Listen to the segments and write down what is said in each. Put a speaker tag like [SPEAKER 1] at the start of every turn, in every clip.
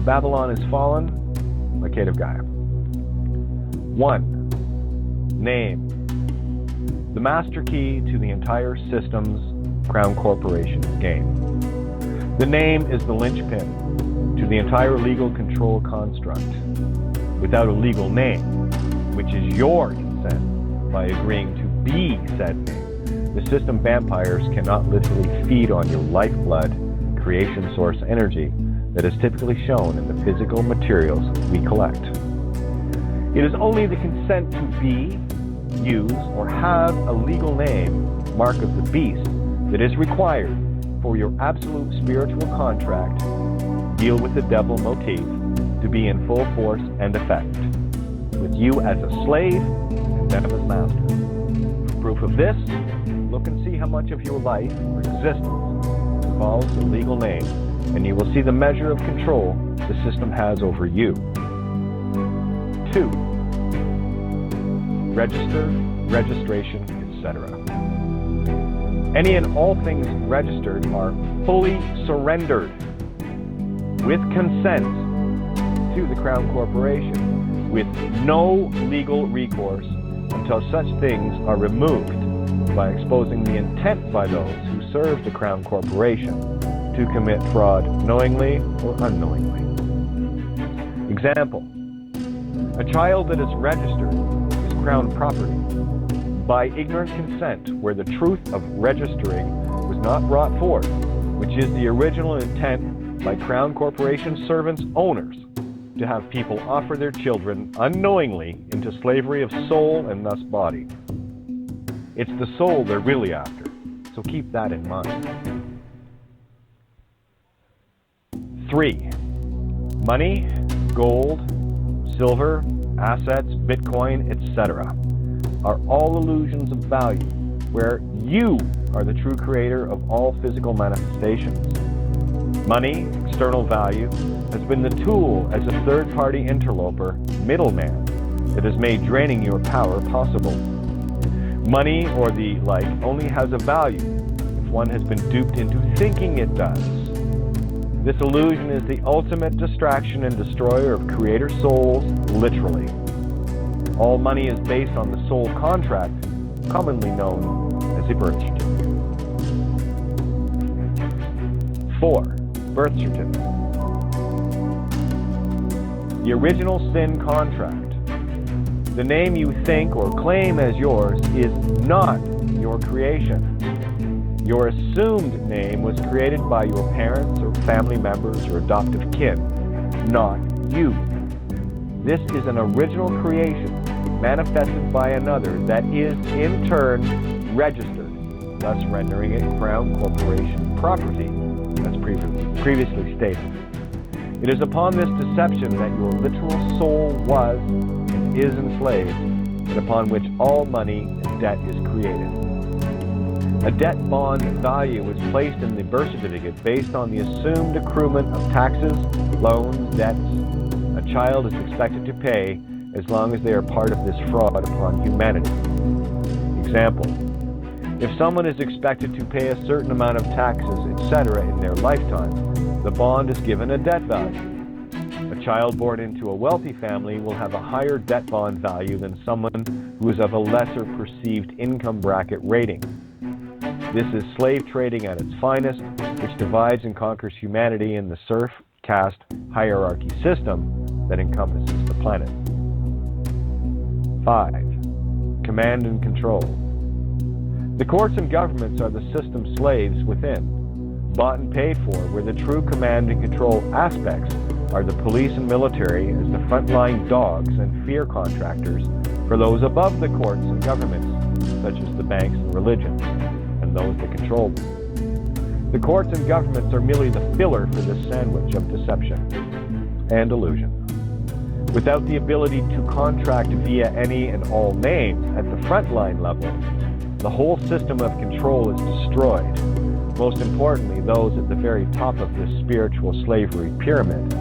[SPEAKER 1] Babylon is Fallen by Kaia. 1. Name. The master key to the entire system's Crown Corporation's game. The name is the linchpin to the entire legal control construct. Without a legal name, which is your consent by agreeing to be said name, the system vampires cannot literally feed on your lifeblood, creation source energy that is typically shown in the physical materials we collect. It is only the consent to be, use, or have a legal name, mark of the beast, that is required for your absolute spiritual contract, deal with the devil motif, to be in full force and effect, with you as a slave and them as master. For proof of this, look and see how much of your life or existence involves a legal name, and you will see the measure of control the system has over you. 2. Register, registration, etc. Any and all things registered are fully surrendered with consent to the Crown Corporation, with no legal recourse until such things are removed by exposing the intent by those who serve the Crown Corporation to commit fraud knowingly or unknowingly. Example: a child that is registered is Crown property by ignorant consent, where the truth of registering was not brought forth, which is the original intent by Crown Corporation servants' owners to have people offer their children unknowingly into slavery of soul and thus body. It's the soul they're really after, so keep that in mind. 3. Money, gold, silver, assets, Bitcoin, etc. are all illusions of value, where you are the true creator of all physical manifestations. Money, external value, has been the tool as a third-party interloper, middleman, that has made draining your power possible. Money or the like only has a value if one has been duped into thinking it does. This illusion is the ultimate distraction and destroyer of creator souls, literally. All money is based on the soul contract, commonly known as a birth certificate. 4. Birth certificate. The original sin contract. The name you think or claim as yours is not your creation. Your assumed name was created by your parents or family members or adoptive kin, not you. This is an original creation manifested by another that is in turn registered, thus rendering it Crown Corporation property, as previously stated. It is upon this deception that your literal soul was and is enslaved, and upon which all money and debt is created. A debt bond value is placed in the birth certificate based on the assumed accruement of taxes, loans, debts a child is expected to pay as long as they are part of this fraud upon humanity. Example: if someone is expected to pay a certain amount of taxes, etc. in their lifetime, the bond is given a debt value. A child born into a wealthy family will have a higher debt bond value than someone who is of a lesser perceived income bracket rating. This is slave trading at its finest, which divides and conquers humanity in the serf caste hierarchy system that encompasses the planet. 5. Command and control. The courts and governments are the system slaves within, bought and paid for, where the true command and control aspects are the police and military as the frontline dogs and fear contractors for those above the courts and governments, such as the banks and religions, and those that control them. The courts and governments are merely the filler for this sandwich of deception and illusion. Without the ability to contract via any and all names at the frontline level, the whole system of control is destroyed. Most importantly, those at the very top of this spiritual slavery pyramid.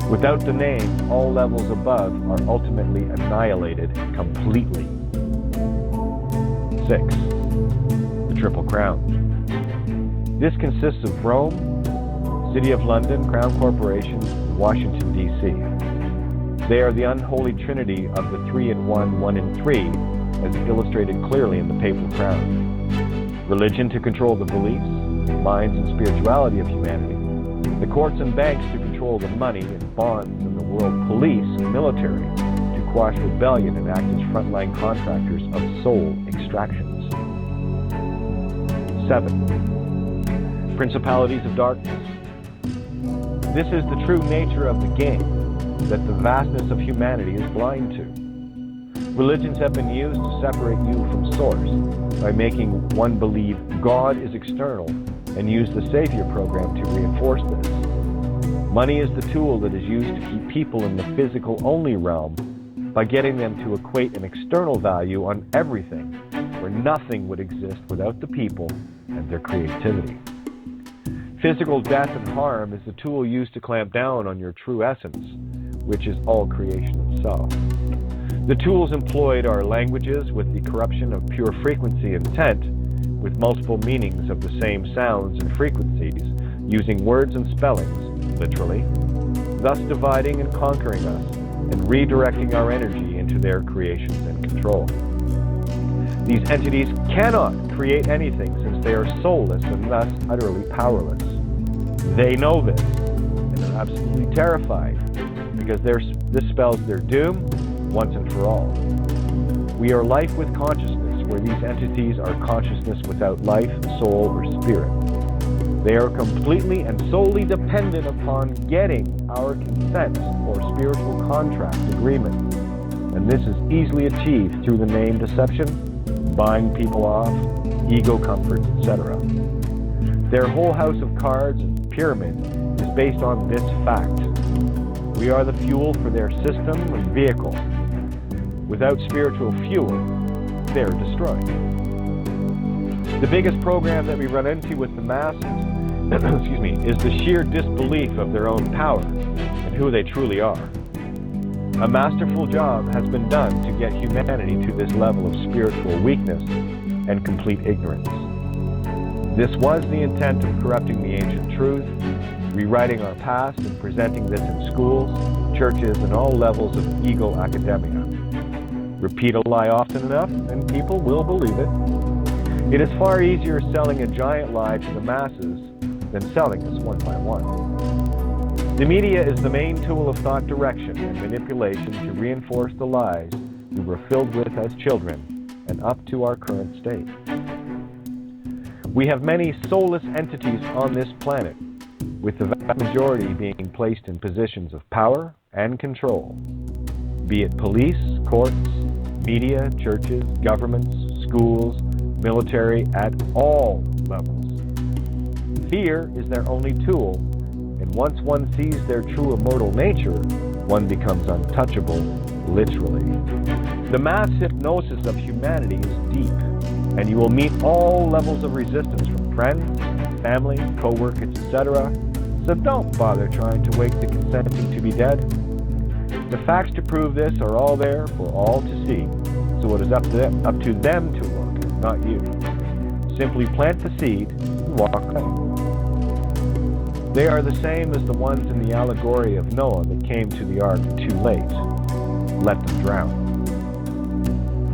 [SPEAKER 1] Without the name, all levels above are ultimately annihilated completely. 6. The Triple Crown. This consists of Rome, City of London, Crown Corporation, Washington, D.C. They are the unholy trinity of the 3 in 1, 1 in 3, as illustrated clearly in the papal crown. Religion to control the beliefs, minds, and spirituality of humanity. The courts and banks to control the money and bonds, and the world police and military to quash rebellion and act as frontline contractors of soul extractions. 7. Principalities of darkness. This is the true nature of the game that the vastness of humanity is blind to. Religions have been used to separate you from source by making one believe God is external and use the Savior program to reinforce this. Money is the tool that is used to keep people in the physical-only realm by getting them to equate an external value on everything, where nothing would exist without the people and their creativity. Physical death and harm is the tool used to clamp down on your true essence, which is all creation itself. The tools employed are languages with the corruption of pure frequency intent, with multiple meanings of the same sounds and frequencies, using words and spellings, literally, thus dividing and conquering us and redirecting our energy into their creations and control. These entities cannot create anything since they are soulless and thus utterly powerless. They know this and are absolutely terrified because this spells their doom once and for all. We are life with consciousness, where these entities are consciousness without life, soul, or spirit. They are completely and solely dependent upon getting our consent or spiritual contract agreement. And this is easily achieved through the name deception, buying people off, ego comforts, etc. Their whole house of cards and pyramid is based on this fact. We are the fuel for their system and vehicle. Without spiritual fuel, they're destroyed. The biggest program that we run into with the masses is the sheer disbelief of their own power and who they truly are. A masterful job has been done to get humanity to this level of spiritual weakness and complete ignorance. This was the intent of corrupting the ancient truth, rewriting our past and presenting this in schools, churches, and all levels of ego academia. Repeat a lie often enough, and people will believe it. It is far easier selling a giant lie to the masses than selling us one by one. The media is the main tool of thought direction and manipulation to reinforce the lies we were filled with as children and up to our current state. We have many soulless entities on this planet, with the vast majority being placed in positions of power and control, be it police, courts, media, churches, governments, schools, military, at all levels. Fear is their only tool, and once one sees their true immortal nature, one becomes untouchable, literally. The mass hypnosis of humanity is deep, and you will meet all levels of resistance from friends, family, co-workers, etc., so don't bother trying to wake the consenting to be dead. The facts to prove this are all there for all to see, so it is up to them to look, not you. Simply plant the seed and walk away. They are the same as the ones in the allegory of Noah that came to the ark too late. Let them drown.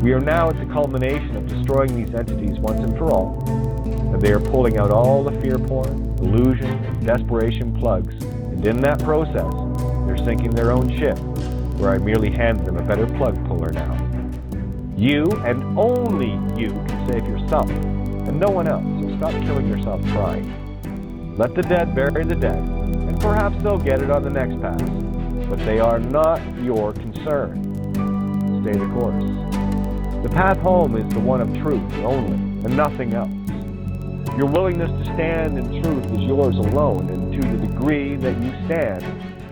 [SPEAKER 1] We are now at the culmination of destroying these entities once and for all, and they are pulling out all the fear porn, illusion, and desperation plugs, and in that process, they're sinking their own ship, where I merely hand them a better plug puller now. You, and only you, can save yourself, and no one else, so stop killing yourself trying. Let the dead bury the dead, and perhaps they'll get it on the next pass, but they are not your concern. Stay the course. The path home is the one of truth only, and nothing else. Your willingness to stand in truth is yours alone, and to the degree that you stand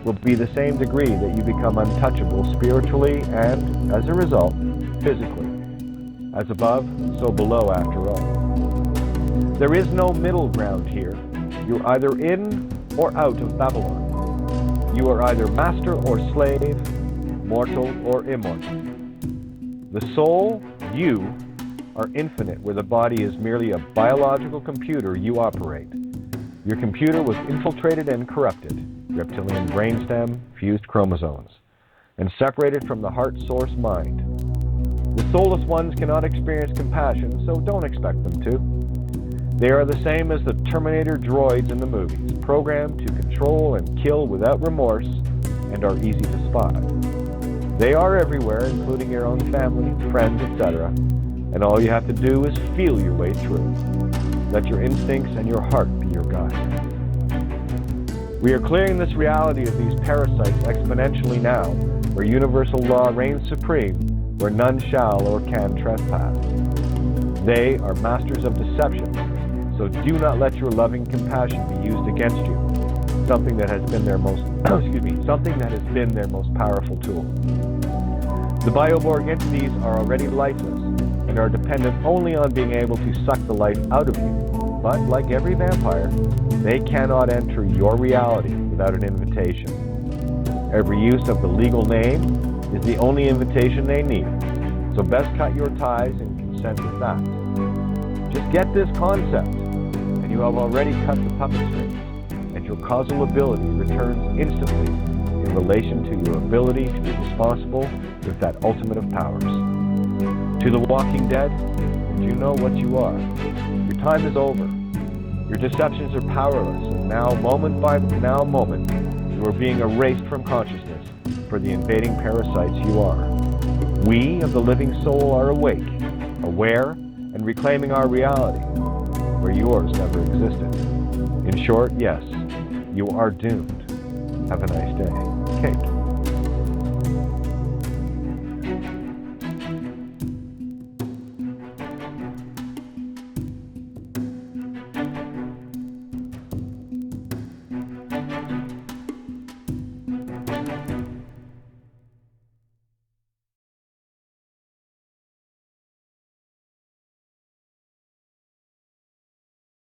[SPEAKER 1] will be the same degree that you become untouchable spiritually and, as a result, physically. As above, so below after all. There is no middle ground here. You're either in or out of Babylon. You are either master or slave, mortal or immortal. The soul, you, are infinite, where the body is merely a biological computer you operate. Your computer was infiltrated and corrupted. reptilian brainstem, fused chromosomes, and separated from the heart source mind. The soulless ones cannot experience compassion, so don't expect them to. They are the same as the Terminator droids in the movies, programmed to control and kill without remorse, and are easy to spot. They are everywhere, including your own family, friends, etc., and all you have to do is feel your way through. Let your instincts and your heart be your guide. We are clearing this reality of these parasites exponentially now, where universal law reigns supreme, where none shall or can trespass. They are masters of deception, so do not let your loving compassion be used against you, something that has been their most powerful tool. The Bioborg entities are already lifeless and are dependent only on being able to suck the life out of you. But like every vampire, they cannot enter your reality without an invitation. Every use of the legal name is the only invitation they need, so best cut your ties and consent with that. Just get this concept, and you have already cut the puppet strings, and your causal ability returns instantly in relation to your ability to be responsible with that ultimate of powers. To the walking dead, did you know what you are? Your time is over. Your deceptions are powerless, and now, moment by moment, you are being erased from consciousness for the invading parasites you are. We of the living soul are awake, aware, and reclaiming our reality, where yours never existed. In short, yes, you are doomed. Have a nice day. Kate.